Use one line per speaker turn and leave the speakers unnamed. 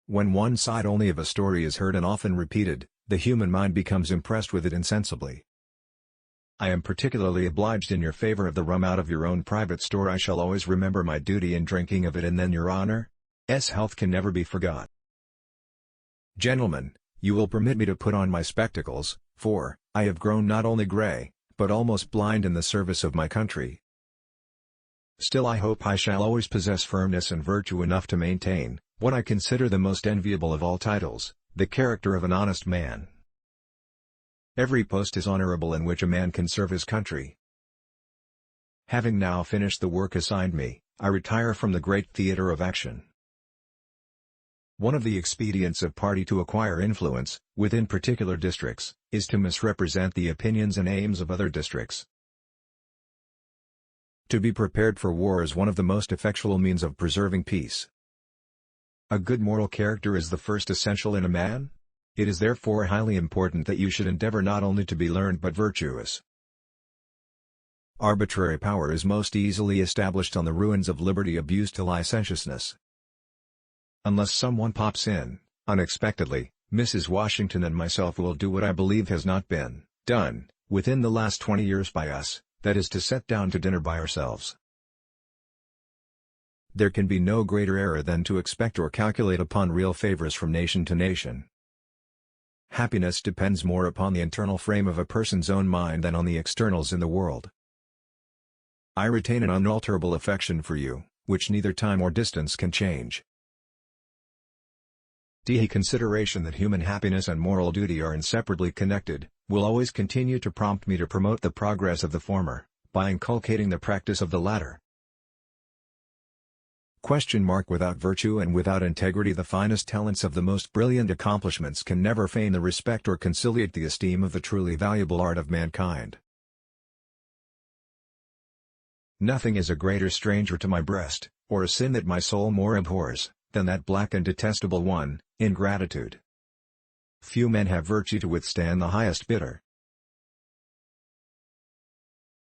When one side only of a story is heard and often repeated, the human mind becomes impressed with it insensibly. I am particularly obliged in your favor of the rum out of your own private store. I shall always remember my duty in drinking of it, and then your honor's health can never be forgot. Gentlemen, you will permit me to put on my spectacles, for I have grown not only grey, but almost blind in the service of my country. Still I hope I shall always possess firmness and virtue enough to maintain what I consider the most enviable of all titles, the character of an honest man. Every post is honorable in which a man can serve his country. Having now finished the work assigned me, I retire from the great theatre of action. One of the expedients of party to acquire influence, within particular districts, is to misrepresent the opinions and aims of other districts. To be prepared for war is one of the most effectual means of preserving peace. A good moral character is the first essential in a man. It is therefore highly important that you should endeavor not only to be learned but virtuous. Arbitrary power is most easily established on the ruins of liberty abused to licentiousness. Unless someone pops in, unexpectedly, Mrs. Washington and myself will do what I believe has not been done within the last 20 years by us, that is to sit down to dinner by ourselves. There can be no greater error than to expect or calculate upon real favors from nation to nation. Happiness depends more upon the internal frame of a person's own mind than on the externals in the world. I retain an unalterable affection for you, which neither time or distance can change. The consideration that human happiness and moral duty are inseparably connected, will always continue to prompt me to promote the progress of the former, by inculcating the practice of the latter. Without virtue and without integrity the finest talents of the most brilliant accomplishments can never feign the respect or conciliate the esteem of the truly valuable art of mankind. Nothing is a greater stranger to my breast, or a sin that my soul more abhors, than that black and detestable one, ingratitude. Few men have virtue to withstand the highest bitter,